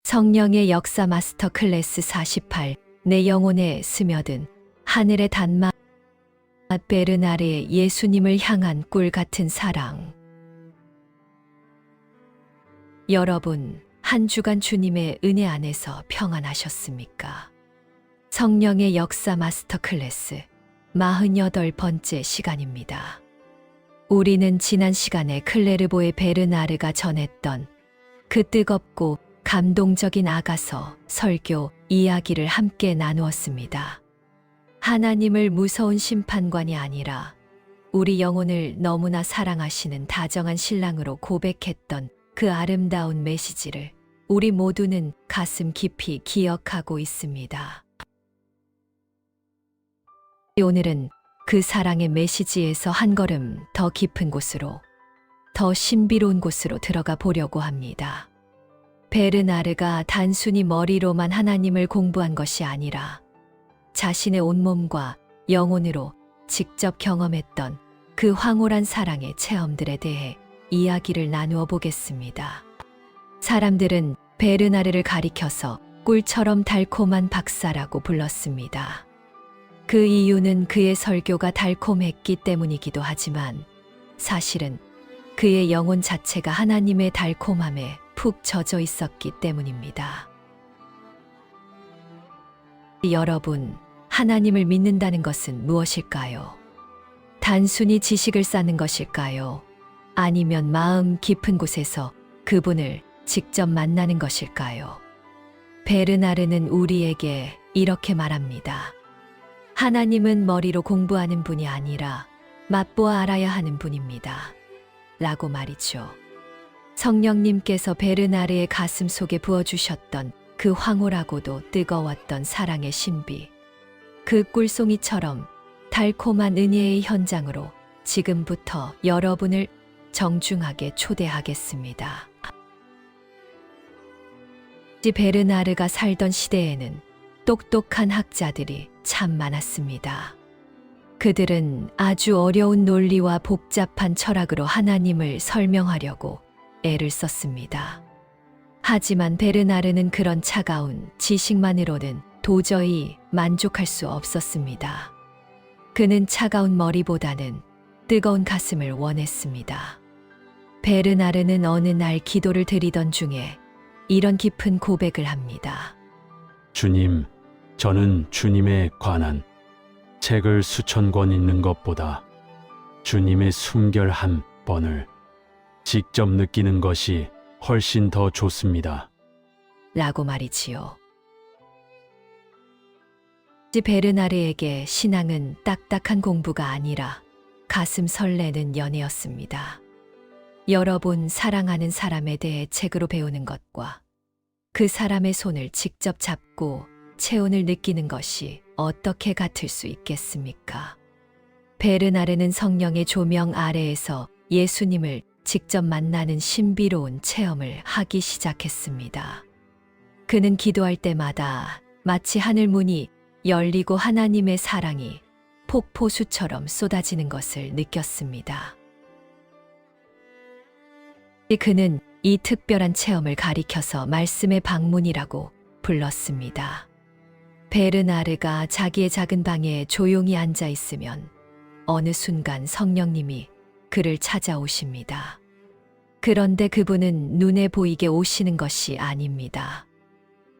성령의 역사 마스터 클래스 48. 내 영혼에 스며든 하늘의 단맛. 베르나르의 예수님을 향한 꿀 같은 사랑. 여러분, 한 주간 주님의 은혜 안에서 평안하셨습니까? 성령의 역사 마스터 클래스 48번째 시간입니다. 우리는 지난 시간에 클레르보의 베르나르가 전했던 그 뜨겁고 감동적인 아가서 설교 이야기를 함께 나누었습니다. 하나님을 무서운 심판관이 아니라 우리 영혼을 너무나 사랑하시는 다정한 신랑으로 고백했던 그 아름다운 메시지를 우리 모두는 가슴 깊이 기억하고 있습니다. 오늘은 그 사랑의 메시지에서 한 걸음 더 깊은 곳으로, 더 신비로운 곳으로 들어가 보려고 합니다. 베르나르가 단순히 머리로만 하나님을 공부한 것이 아니라 자신의 온몸과 영혼으로 직접 경험했던 그 황홀한 사랑의 체험들에 대해 이야기를 나누어 보겠습니다. 사람들은 베르나르를 가리켜서 꿀처럼 달콤한 박사라고 불렀습니다. 그 이유는 그의 설교가 달콤했기 때문이기도 하지만 사실은 그의 영혼 자체가 하나님의 달콤함에 푹 젖어 있었기 때문입니다. 여러분, 하나님을 믿는다는 것은 무엇일까요? 단순히 지식을 쌓는 것일까요? 아니면 마음 깊은 곳에서 그분을 직접 만나는 것일까요? 베르나르는 우리에게 이렇게 말합니다. 하나님은 머리로 공부하는 분이 아니라 맛보아 알아야 하는 분입니다. 라고 말이죠. 성령님께서 베르나르의 가슴 속에 부어주셨던 그 황홀하고도 뜨거웠던 사랑의 신비, 그 꿀송이처럼 달콤한 은혜의 현장으로 지금부터 여러분을 정중하게 초대하겠습니다. 베르나르가 살던 시대에는 똑똑한 학자들이 참 많았습니다. 그들은 아주 어려운 논리와 복잡한 철학으로 하나님을 설명하려고 애를 썼습니다. 하지만 베르나르는 그런 차가운 지식만으로는 도저히 만족할 수 없었습니다. 그는 차가운 머리보다는 뜨거운 가슴을 원했습니다. 베르나르는 어느 날 기도를 드리던 중에 이런 깊은 고백을 합니다. 주님, 저는 주님에 관한 책을 수천 권 읽는 것보다 주님의 숨결 한 번을 직접 느끼는 것이 훨씬 더 좋습니다. 라고 말이지요. 베르나르에게 신앙은 딱딱한 공부가 아니라 가슴 설레는 연애였습니다. 여러 번 사랑하는 사람에 대해 책으로 배우는 것과 그 사람의 손을 직접 잡고 체온을 느끼는 것이 어떻게 같을 수 있겠습니까? 베르나르는 성령의 조명 아래에서 예수님을 직접 만나는 신비로운 체험을 하기 시작했습니다. 그는 기도할 때마다 마치 하늘 문이 열리고 하나님의 사랑이 폭포수처럼 쏟아지는 것을 느꼈습니다. 그는 이 특별한 체험을 가리켜서 말씀의 방문이라고 불렀습니다. 베르나르가 자기의 작은 방에 조용히 앉아 있으면 어느 순간 성령님이 그를 찾아오십니다. 그런데 그분은 눈에 보이게 오시는 것이 아닙니다.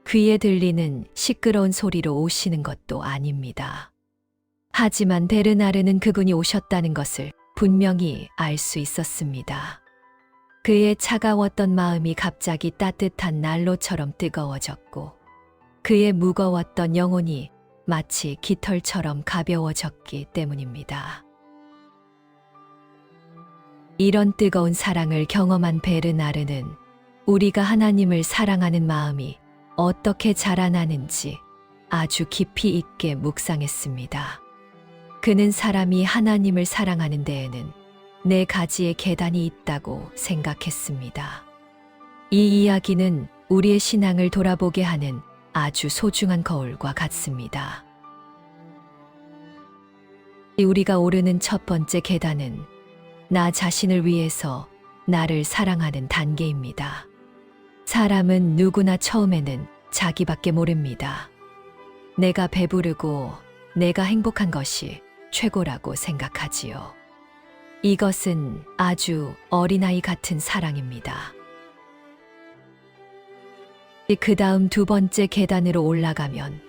귀에 들리는 시끄러운 소리로 오시는 것도 아닙니다. 하지만 베르나르는 그분이 오셨다는 것을 분명히 알 수 있었습니다. 그의 차가웠던 마음이 갑자기 따뜻한 난로처럼 뜨거워졌고 그의 무거웠던 영혼이 마치 깃털처럼 가벼워졌기 때문입니다. 이런 뜨거운 사랑을 경험한 베르나르는 우리가 하나님을 사랑하는 마음이 어떻게 자라나는지 아주 깊이 있게 묵상했습니다. 그는 사람이 하나님을 사랑하는 데에는 4가지의 계단이 있다고 생각했습니다. 이 이야기는 우리의 신앙을 돌아보게 하는 아주 소중한 거울과 같습니다. 우리가 오르는 첫 번째 계단은 나 자신을 위해서 나를 사랑하는 단계입니다. 사람은 누구나 처음에는 자기밖에 모릅니다. 내가 배부르고 내가 행복한 것이 최고라고 생각하지요. 이것은 아주 어린아이 같은 사랑입니다. 그 다음 두 번째 계단으로 올라가면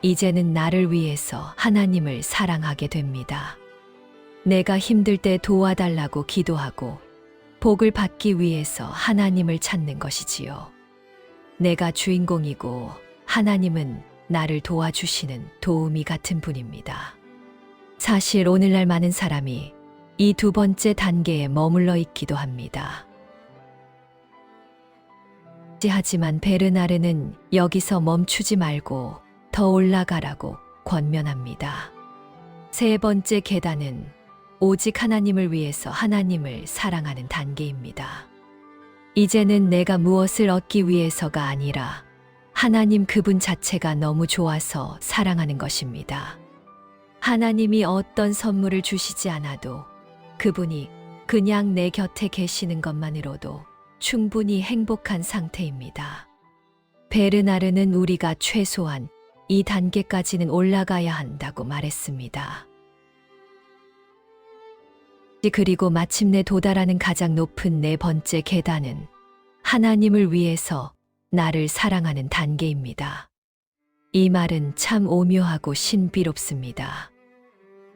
이제는 나를 위해서 하나님을 사랑하게 됩니다. 내가 힘들 때 도와달라고 기도하고 복을 받기 위해서 하나님을 찾는 것이지요. 내가 주인공이고 하나님은 나를 도와주시는 도우미 같은 분입니다. 사실 오늘날 많은 사람이 이 두 번째 단계에 머물러 있기도 합니다. 하지만 베르나르는 여기서 멈추지 말고 더 올라가라고 권면합니다. 세 번째 계단은 오직 하나님을 위해서 하나님을 사랑하는 단계입니다. 이제는 내가 무엇을 얻기 위해서가 아니라 하나님 그분 자체가 너무 좋아서 사랑하는 것입니다. 하나님이 어떤 선물을 주시지 않아도 그분이 그냥 내 곁에 계시는 것만으로도 충분히 행복한 상태입니다. 베르나르는 우리가 최소한 이 단계까지는 올라가야 한다고 말했습니다. 그리고 마침내 도달하는 가장 높은 네 번째 계단은 하나님을 위해서 나를 사랑하는 단계입니다. 이 말은 참 오묘하고 신비롭습니다.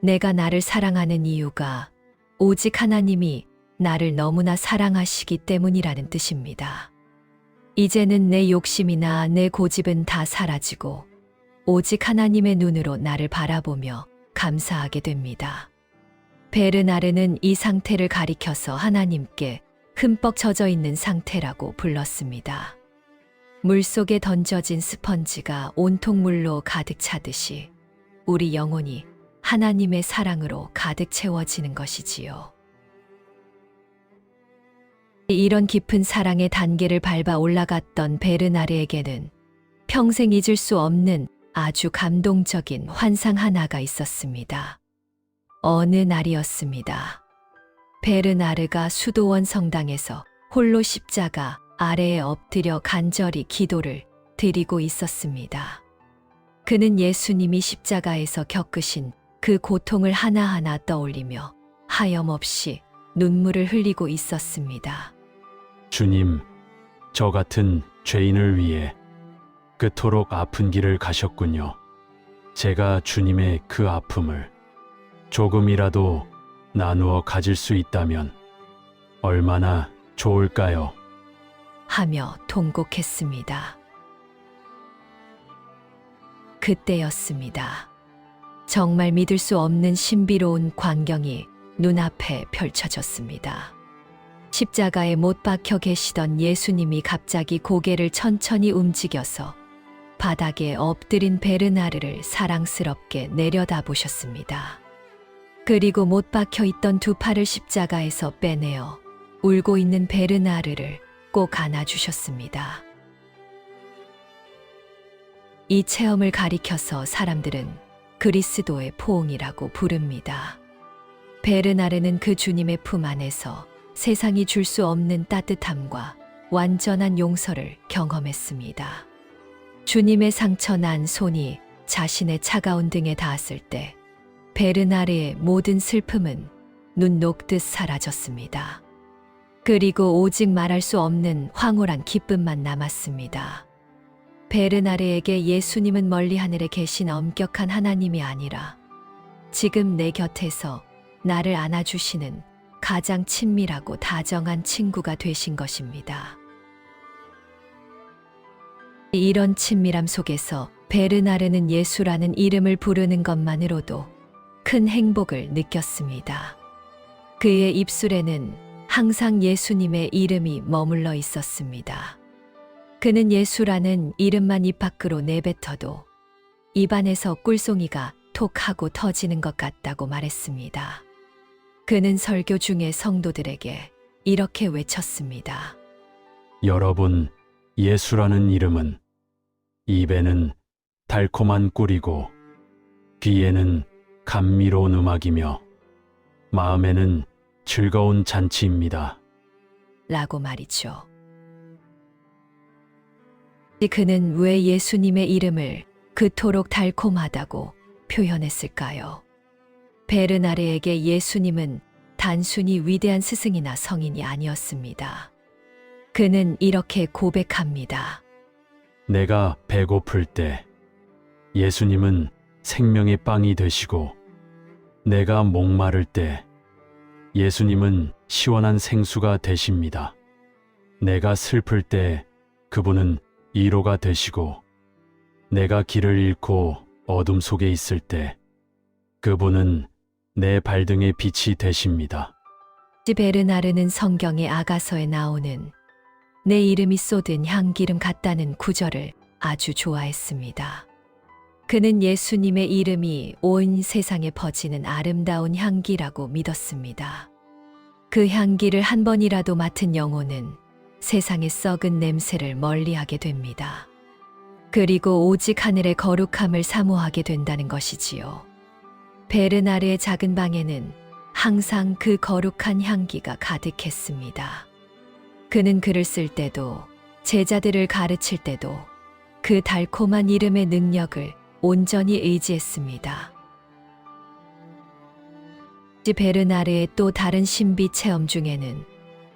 내가 나를 사랑하는 이유가 오직 하나님이 나를 너무나 사랑하시기 때문이라는 뜻입니다. 이제는 내 욕심이나 내 고집은 다 사라지고 오직 하나님의 눈으로 나를 바라보며 감사하게 됩니다. 베르나르는 이 상태를 가리켜서 하나님께 흠뻑 젖어 있는 상태라고 불렀습니다. 물속에 던져진 스펀지가 온통 물로 가득 차듯이 우리 영혼이 하나님의 사랑으로 가득 채워지는 것이지요. 이런 깊은 사랑의 단계를 밟아 올라갔던 베르나르에게는 평생 잊을 수 없는 아주 감동적인 환상 하나가 있었습니다. 어느 날이었습니다. 베르나르가 수도원 성당에서 홀로 십자가 아래에 엎드려 간절히 기도를 드리고 있었습니다. 그는 예수님이 십자가에서 겪으신 그 고통을 하나하나 떠올리며 하염없이 눈물을 흘리고 있었습니다. 주님, 저 같은 죄인을 위해 그토록 아픈 길을 가셨군요. 제가 주님의 그 아픔을 조금이라도 나누어 가질 수 있다면 얼마나 좋을까요? 하며 통곡했습니다. 그때였습니다. 정말 믿을 수 없는 신비로운 광경이 눈앞에 펼쳐졌습니다. 십자가에 못 박혀 계시던 예수님이 갑자기 고개를 천천히 움직여서 바닥에 엎드린 베르나르를 사랑스럽게 내려다보셨습니다. 그리고 못 박혀 있던 두 팔을 십자가에서 빼내어 울고 있는 베르나르를 꼭 안아주셨습니다. 이 체험을 가리켜서 사람들은 그리스도의 포옹이라고 부릅니다. 베르나르는 그 주님의 품 안에서 세상이 줄 수 없는 따뜻함과 완전한 용서를 경험했습니다. 주님의 상처난 손이 자신의 차가운 등에 닿았을 때 베르나르의 모든 슬픔은 눈 녹듯 사라졌습니다. 그리고 오직 말할 수 없는 황홀한 기쁨만 남았습니다. 베르나르에게 예수님은 멀리 하늘에 계신 엄격한 하나님이 아니라 지금 내 곁에서 나를 안아주시는 가장 친밀하고 다정한 친구가 되신 것입니다. 이런 친밀함 속에서 베르나르는 예수라는 이름을 부르는 것만으로도 큰 행복을 느꼈습니다. 그의 입술에는 항상 예수님의 이름이 머물러 있었습니다. 그는 예수라는 이름만 입 밖으로 내뱉어도 입안에서 꿀송이가 톡 하고 터지는 것 같다고 말했습니다. 그는 설교 중에 성도들에게 이렇게 외쳤습니다. 여러분, 예수라는 이름은 입에는 달콤한 꿀이고 귀에는 감미로운 음악이며 마음에는 즐거운 잔치입니다. 라고 말이죠. 그는 왜 예수님의 이름을 그토록 달콤하다고 표현했을까요? 베르나르에게 예수님은 단순히 위대한 스승이나 성인이 아니었습니다. 그는 이렇게 고백합니다. 내가 배고플 때 예수님은 생명의 빵이 되시고, 내가 목마를 때 예수님은 시원한 생수가 되십니다. 내가 슬플 때 그분은 위로가 되시고, 내가 길을 잃고 어둠 속에 있을 때 그분은 내 발등의 빛이 되십니다. 베르나르는 성경의 아가서에 나오는 내 이름이 쏟은 향기름 같다는 구절을 아주 좋아했습니다. 그는 예수님의 이름이 온 세상에 퍼지는 아름다운 향기라고 믿었습니다. 그 향기를 한 번이라도 맡은 영혼은 세상의 썩은 냄새를 멀리하게 됩니다. 그리고 오직 하늘의 거룩함을 사모하게 된다는 것이지요. 베르나르의 작은 방에는 항상 그 거룩한 향기가 가득했습니다. 그는 글을 쓸 때도, 제자들을 가르칠 때도 그 달콤한 이름의 능력을 온전히 의지했습니다. 베르나르의 또 다른 신비 체험 중에는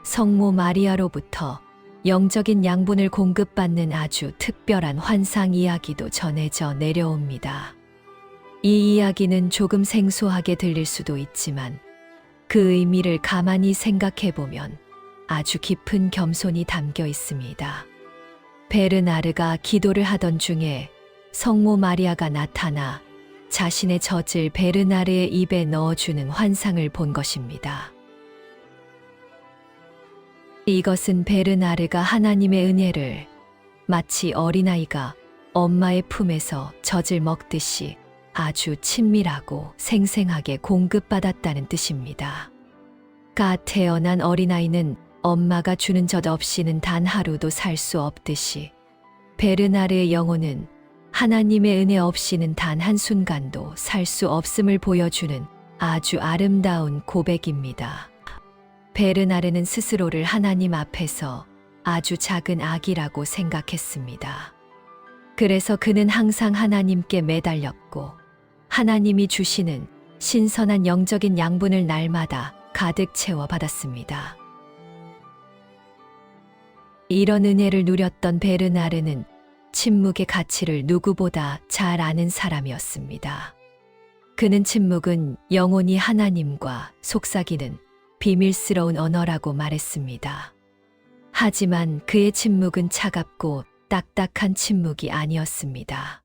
성모 마리아로부터 영적인 양분을 공급받는 아주 특별한 환상 이야기도 전해져 내려옵니다. 이 이야기는 조금 생소하게 들릴 수도 있지만 그 의미를 가만히 생각해 보면 아주 깊은 겸손이 담겨 있습니다. 베르나르가 기도를 하던 중에 성모 마리아가 나타나 자신의 젖을 베르나르의 입에 넣어주는 환상을 본 것입니다. 이것은 베르나르가 하나님의 은혜를 마치 어린아이가 엄마의 품에서 젖을 먹듯이 아주 친밀하고 생생하게 공급받았다는 뜻입니다. 갓 태어난 어린아이는 엄마가 주는 젖 없이는 단 하루도 살 수 없듯이 베르나르의 영혼은 하나님의 은혜 없이는 단 한순간도 살 수 없음을 보여주는 아주 아름다운 고백입니다. 베르나르는 스스로를 하나님 앞에서 아주 작은 아기라고 생각했습니다. 그래서 그는 항상 하나님께 매달렸고 하나님이 주시는 신선한 영적인 양분을 날마다 가득 채워 받았습니다. 이런 은혜를 누렸던 베르나르는 침묵의 가치를 누구보다 잘 아는 사람이었습니다. 그는 침묵은 영혼이 하나님과 속삭이는 비밀스러운 언어라고 말했습니다. 하지만 그의 침묵은 차갑고 딱딱한 침묵이 아니었습니다.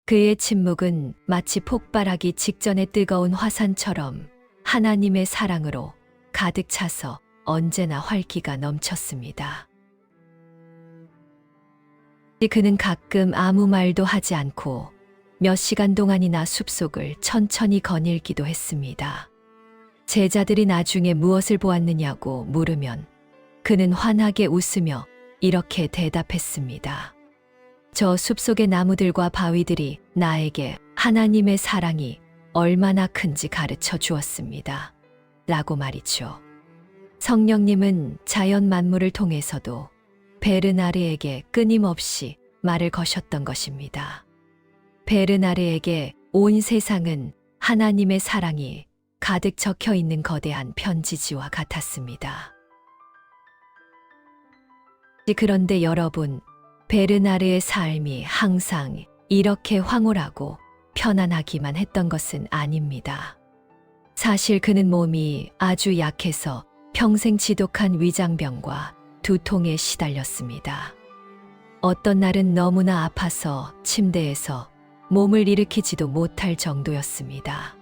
그의 침묵은 마치 폭발하기 직전의 뜨거운 화산처럼 하나님의 사랑으로 가득 차서 언제나 활기가 넘쳤습니다. 그는 가끔 아무 말도 하지 않고 몇 시간 동안이나 숲속을 천천히 거닐기도 했습니다. 제자들이 나중에 무엇을 보았느냐고 물으면 그는 환하게 웃으며 이렇게 대답했습니다. 저 숲속의 나무들과 바위들이 나에게 하나님의 사랑이 얼마나 큰지 가르쳐 주었습니다. 라고 말이죠. 성령님은 자연 만물을 통해서도 베르나르에게 끊임없이 말을 거셨던 것입니다. 베르나르에게 온 세상은 하나님의 사랑이 가득 적혀 있는 거대한 편지지와 같았습니다. 그런데 여러분, 베르나르의 삶이 항상 이렇게 황홀하고 편안하기만 했던 것은 아닙니다. 사실 그는 몸이 아주 약해서 평생 지독한 위장병과 두통에 시달렸습니다. 어떤 날은 너무나 아파서 침대에서 몸을 일으키지도 못할 정도였습니다.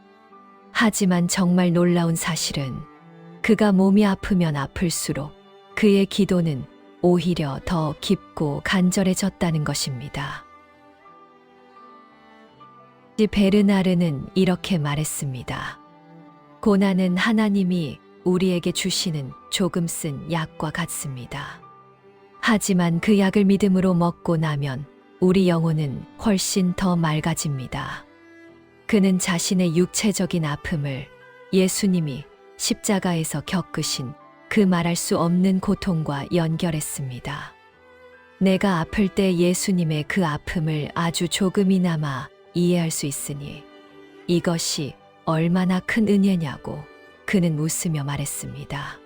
하지만 정말 놀라운 사실은 그가 몸이 아프면 아플수록 그의 기도는 오히려 더 깊고 간절해졌다는 것입니다. 베르나르는 이렇게 말했습니다. 고난은 하나님이 우리에게 주시는 조금 쓴 약과 같습니다. 하지만 그 약을 믿음으로 먹고 나면 우리 영혼은 훨씬 더 맑아집니다. 그는 자신의 육체적인 아픔을 예수님이 십자가에서 겪으신 그 말할 수 없는 고통과 연결했습니다. 내가 아플 때 예수님의 그 아픔을 아주 조금이나마 이해할 수 있으니 이것이 얼마나 큰 은혜냐고 그는 웃으며 말했습니다.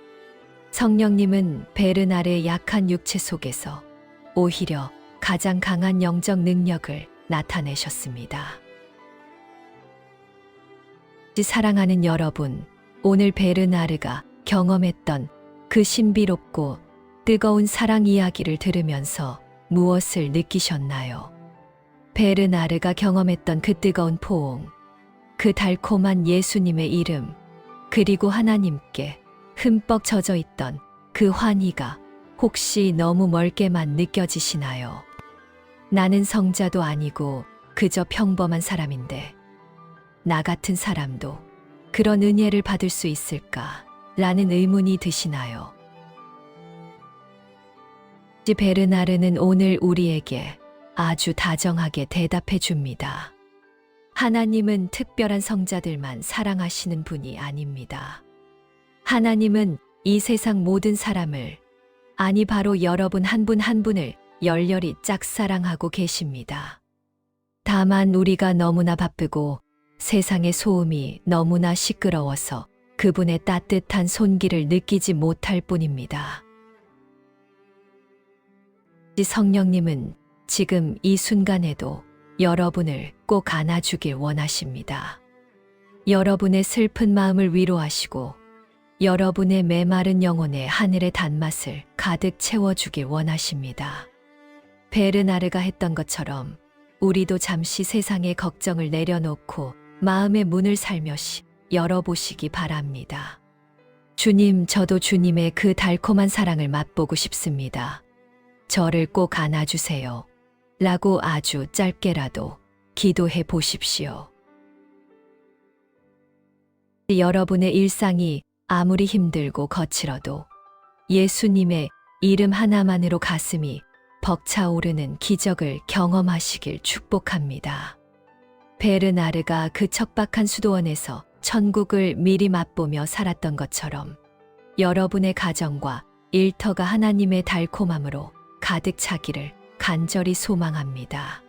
성령님은 베르나르의 약한 육체 속에서 오히려 가장 강한 영적 능력을 나타내셨습니다. 사랑하는 여러분, 오늘 베르나르가 경험했던 그 신비롭고 뜨거운 사랑 이야기를 들으면서 무엇을 느끼셨나요? 베르나르가 경험했던 그 뜨거운 포옹, 그 달콤한 예수님의 이름, 그리고 하나님께 흠뻑 젖어 있던 그 환희가 혹시 너무 멀게만 느껴지시나요? 나는 성자도 아니고 그저 평범한 사람인데 나 같은 사람도 그런 은혜를 받을 수 있을까? 라는 의문이 드시나요? 베르나르는 오늘 우리에게 아주 다정하게 대답해 줍니다. 하나님은 특별한 성자들만 사랑하시는 분이 아닙니다. 하나님은 이 세상 모든 사람을, 아니 바로 여러분 한 분 한 분을 열렬히 짝사랑하고 계십니다. 다만 우리가 너무나 바쁘고 세상의 소음이 너무나 시끄러워서 그분의 따뜻한 손길을 느끼지 못할 뿐입니다. 성령님은 지금 이 순간에도 여러분을 꼭 안아주길 원하십니다. 여러분의 슬픈 마음을 위로하시고 여러분의 메마른 영혼에 하늘의 단맛을 가득 채워주길 원하십니다. 베르나르가 했던 것처럼 우리도 잠시 세상의 걱정을 내려놓고 마음의 문을 살며시 열어보시기 바랍니다. 주님, 저도 주님의 그 달콤한 사랑을 맛보고 싶습니다. 저를 꼭 안아주세요. 라고 아주 짧게라도 기도해 보십시오. 여러분의 일상이 아무리 힘들고 거칠어도 예수님의 이름 하나만으로 가슴이 벅차오르는 기적을 경험하시길 축복합니다. 베르나르가 그 척박한 수도원에서 천국을 미리 맛보며 살았던 것처럼 여러분의 가정과 일터가 하나님의 달콤함으로 가득 차기를 간절히 소망합니다.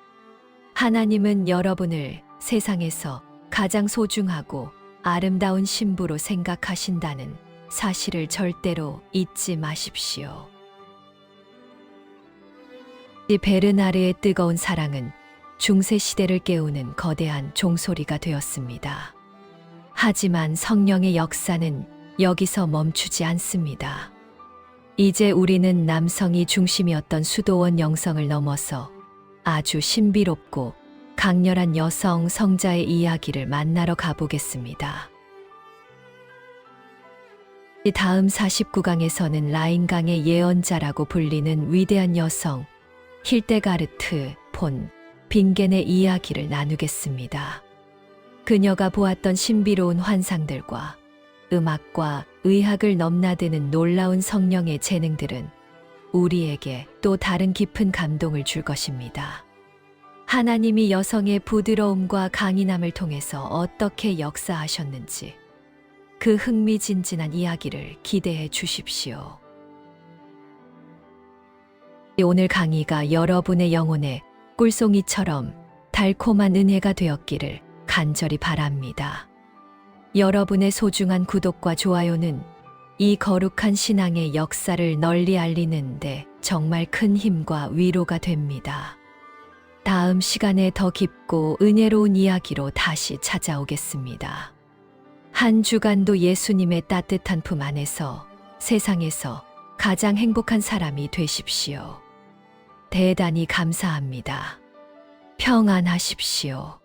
하나님은 여러분을 세상에서 가장 소중하고 아름다운 신부로 생각하신다는 사실을 절대로 잊지 마십시오. 이 베르나르의 뜨거운 사랑은 중세 시대를 깨우는 거대한 종소리가 되었습니다. 하지만 성령의 역사는 여기서 멈추지 않습니다. 이제 우리는 남성이 중심이었던 수도원 영성을 넘어서 아주 신비롭고 강렬한 여성 성자의 이야기를 만나러 가보겠습니다. 이 다음 49강에서는 라인강의 예언자라고 불리는 위대한 여성 힐데가르트 폰 빙겐의 이야기를 나누겠습니다. 그녀가 보았던 신비로운 환상들과 음악과 의학을 넘나드는 놀라운 성령의 재능들은 우리에게 또 다른 깊은 감동을 줄 것입니다. 하나님이 여성의 부드러움과 강인함을 통해서 어떻게 역사하셨는지 그 흥미진진한 이야기를 기대해 주십시오. 오늘 강의가 여러분의 영혼에 꿀송이처럼 달콤한 은혜가 되었기를 간절히 바랍니다. 여러분의 소중한 구독과 좋아요는 이 거룩한 신앙의 역사를 널리 알리는데 정말 큰 힘과 위로가 됩니다. 다음 시간에 더 깊고 은혜로운 이야기로 다시 찾아오겠습니다. 한 주간도 예수님의 따뜻한 품 안에서 세상에서 가장 행복한 사람이 되십시오. 대단히 감사합니다. 평안하십시오.